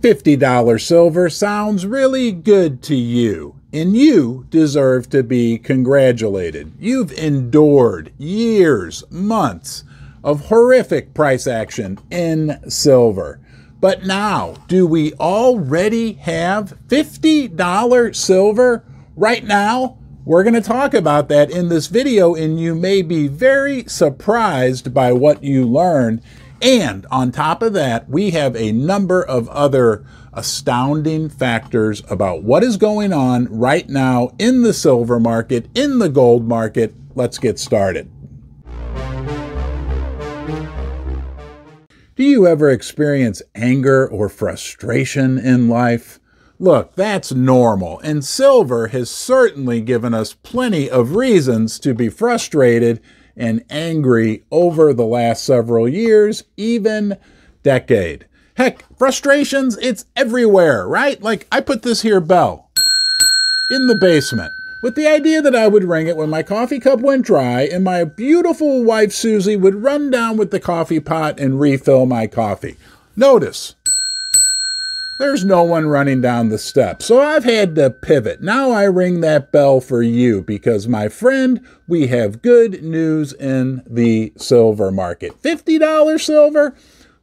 $50 silver sounds really good to you, and you deserve to be congratulated. You've endured years, months of horrific price action in silver. But now, do we already have $50 silver right now? We're going to talk about that in this video, and you may be very surprised by what you learn. And on top of that, we have a number of other astounding factors about what is going on right now in the silver market, in the gold market. Let's get started. Do you ever experience anger or frustration in life? Look, that's normal, and silver has certainly given us plenty of reasons to be frustrated and angry over the last several years, even decade. Heck, frustrations, it's everywhere, right? Like, I put this here bell in the basement with the idea that I would ring it when my coffee cup went dry and my beautiful wife Susie would run down with the coffee pot and refill my coffee. Notice, there's no one running down the steps, so I've had to pivot. Now I ring that bell for you because, my friend, we have good news in the silver market. $50 silver?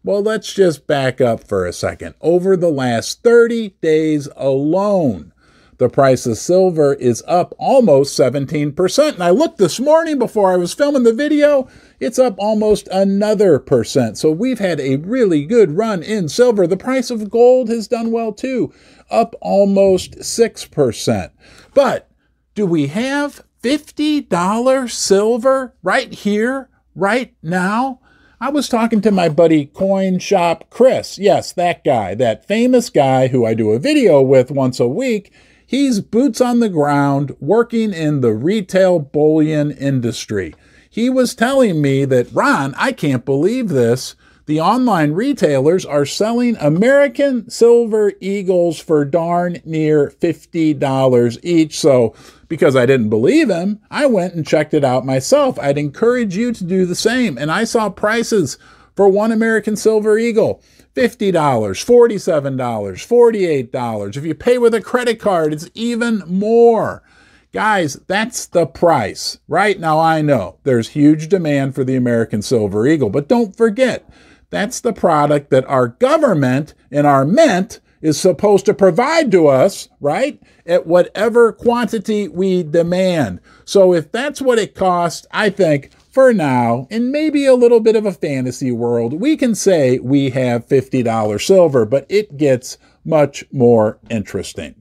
Well, let's just back up for a second. Over the last 30 days alone, the price of silver is up almost 17%. And I looked this morning before I was filming the video, it's up almost another percent. So we've had a really good run in silver. The price of gold has done well too, up almost 6%. But do we have $50 silver right here, right now? I was talking to my buddy Coin Shop Chris. Yes, that guy, that famous guy who I do a video with once a week. He's boots on the ground working in the retail bullion industry. He was telling me that, Ron, I can't believe this. The online retailers are selling American Silver Eagles for darn near $50 each. So because I didn't believe him, I went and checked it out myself. I'd encourage you to do the same. And I saw prices for one American Silver Eagle. $50, $47, $48. If you pay with a credit card, it's even more. Guys, that's the price. Right now, I know there's huge demand for the American Silver Eagle, but don't forget, that's the product that our government and our mint is supposed to provide to us, right, at whatever quantity we demand. So if that's what it costs, I think, for now, in maybe a little bit of a fantasy world, we can say we have $50 silver, but it gets much more interesting.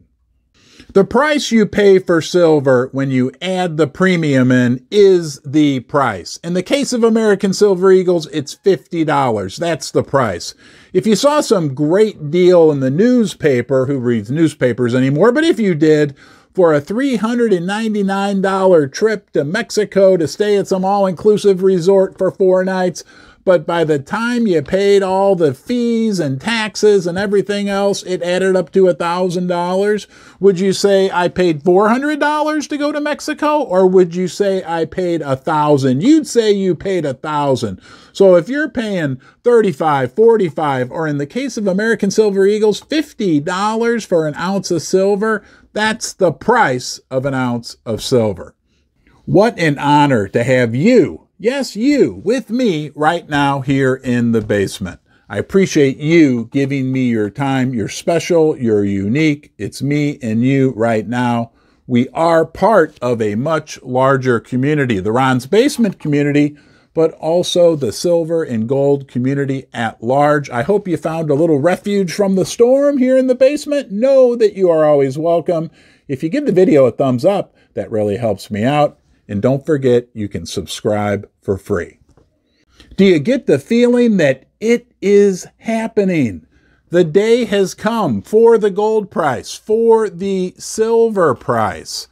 The price you pay for silver when you add the premium in is the price. In the case of American Silver Eagles, it's $50. That's the price. If you saw some great deal in the newspaper, who reads newspapers anymore, but if you did, for a $399 trip to Mexico to stay at some all-inclusive resort for 4 nights, but by the time you paid all the fees and taxes and everything else, it added up to $1,000. Would you say I paid $400 to go to Mexico, or would you say I paid $1,000? You'd say you paid $1,000. So if you're paying $35, $45, or in the case of American Silver Eagles, $50 for an ounce of silver, that's the price of an ounce of silver. What an honor to have you, yes, you, with me right now here in the basement. I appreciate you giving me your time. You're special, you're unique. It's me and you right now. We are part of a much larger community, the Ron's Basement community, but also the silver and gold community at large. I hope you found a little refuge from the storm here in the basement. Know that you are always welcome. If you give the video a thumbs up, that really helps me out. And don't forget, you can subscribe for free. Do you get the feeling that it is happening? The day has come for the gold price, for the silver price.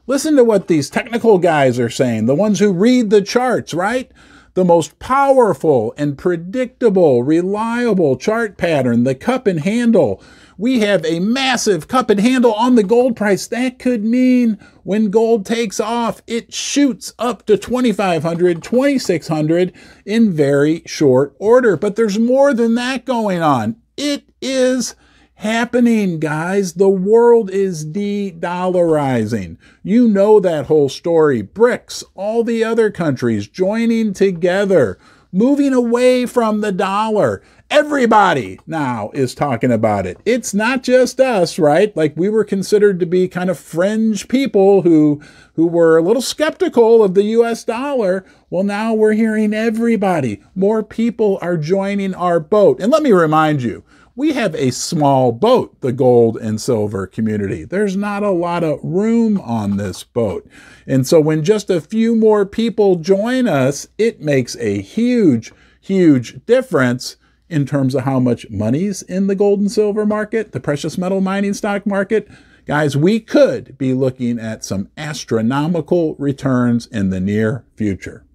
Listen to what these technical guys are saying, the ones who read the charts, right? The most powerful and predictable, reliable chart pattern, the cup and handle. We have a massive cup and handle on the gold price. That could mean when gold takes off, it shoots up to 2,500, 2,600 in very short order. But there's more than that going on. It is happening, guys. The world is de-dollarizing. You know that whole story. BRICS, all the other countries joining together, moving away from the dollar. Everybody now is talking about it. It's not just us, right? Like, we were considered to be kind of fringe people who were a little skeptical of the US dollar. Well, now we're hearing everybody. More people are joining our boat. And let me remind you, we have a small boat, the gold and silver community. There's not a lot of room on this boat. And so when just a few more people join us, it makes a huge, huge difference in terms of how much money's in the gold and silver market, the precious metal mining stock market. Guys, we could be looking at some astronomical returns in the near future.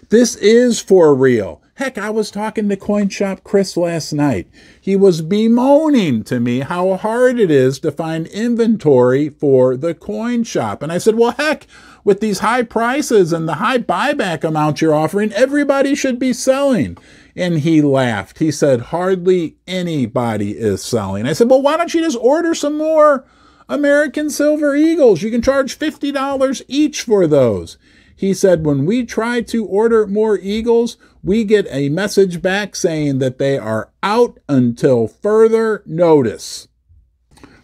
This is for real. Heck, I was talking to Coin Shop Chris last night. He was bemoaning to me how hard it is to find inventory for the coin shop. And I said, well, heck, with these high prices and the high buyback amounts you're offering, everybody should be selling. And he laughed. He said, hardly anybody is selling. I said, well, why don't you just order some more American Silver Eagles? You can charge $50 each for those. He said, when we try to order more Eagles, we get a message back saying that they are out until further notice.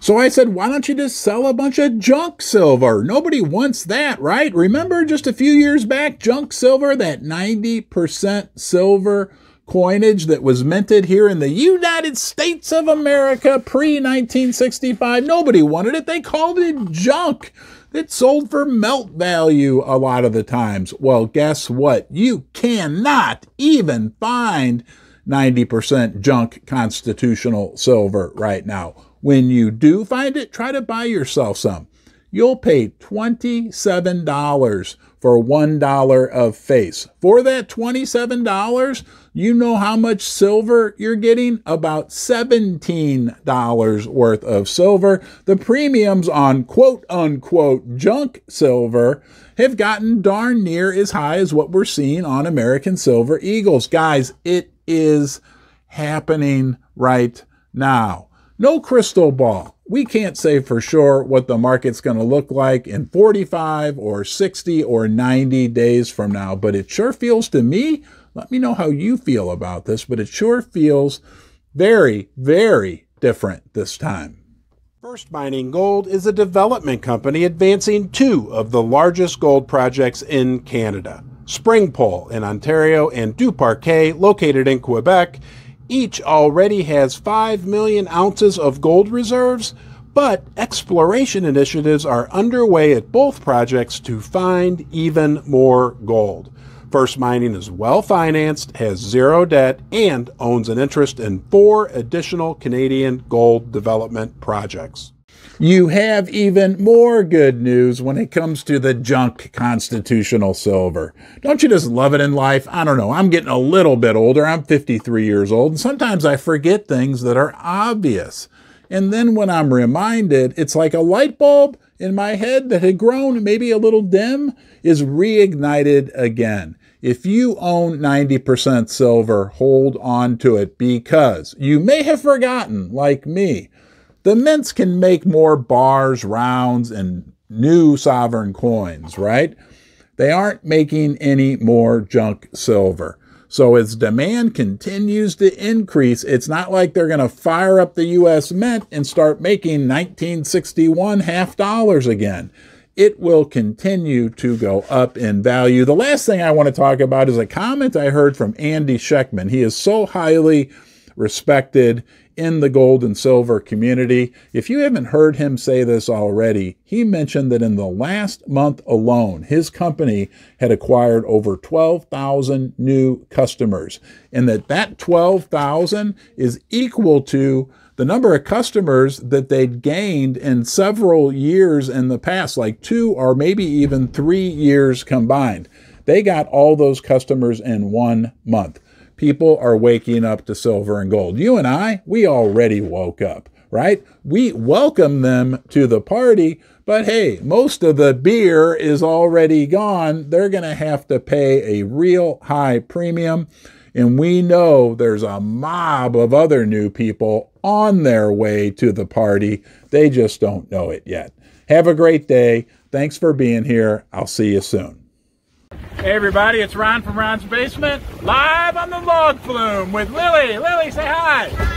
So I said, why don't you just sell a bunch of junk silver? Nobody wants that, right? Remember just a few years back, junk silver, that 90% silver coinage that was minted here in the United States of America pre-1965. Nobody wanted it. They called it junk. It sold for melt value a lot of the times. Well, guess what? You cannot even find 90% junk constitutional silver right now. When you do find it, try to buy yourself some. You'll pay $27 for $1 of face. For that $27, you know how much silver you're getting? About $17 worth of silver. The premiums on quote-unquote junk silver have gotten darn near as high as what we're seeing on American Silver Eagles. Guys, it is happening right now. No crystal ball. We can't say for sure what the market's going to look like in 45 or 60 or 90 days from now, but it sure feels to me, let me know how you feel about this, but it sure feels very, very different this time. First Mining Gold is a development company advancing two of the largest gold projects in Canada, Springpole in Ontario and Duparquet located in Quebec. Each already has 5 million ounces of gold reserves, but exploration initiatives are underway at both projects to find even more gold. First Mining is well-financed, has zero debt, and owns an interest in 4 additional Canadian gold development projects. You have even more good news when it comes to the junk constitutional silver. Don't you just love it in life? I don't know. I'm getting a little bit older. I'm 53 years old, and sometimes I forget things that are obvious. And then when I'm reminded, it's like a light bulb in my head that had grown maybe a little dim is reignited again. If you own 90% silver, hold on to it, because you may have forgotten, like me, the mints can make more bars, rounds, and new sovereign coins, right? They aren't making any more junk silver. So as demand continues to increase, it's not like they're going to fire up the U.S. Mint and start making 1961 half dollars again. It will continue to go up in value. The last thing I want to talk about is a comment I heard from Andy Scheckman. He is so highly respected in the gold and silver community. If you haven't heard him say this already, he mentioned that in the last month alone, his company had acquired over 12,000 new customers, and that 12,000 is equal to the number of customers that they'd gained in several years in the past, like 2 or maybe even 3 years combined. They got all those customers in 1 month. People are waking up to silver and gold. You and I, we already woke up, right? We welcome them to the party, but hey, most of the beer is already gone. They're going to have to pay a real high premium. And we know there's a mob of other new people on their way to the party. They just don't know it yet. Have a great day. Thanks for being here. I'll see you soon. Hey everybody, it's Ron from Ron's Basement, live on the log flume with Lily. Lily, say hi.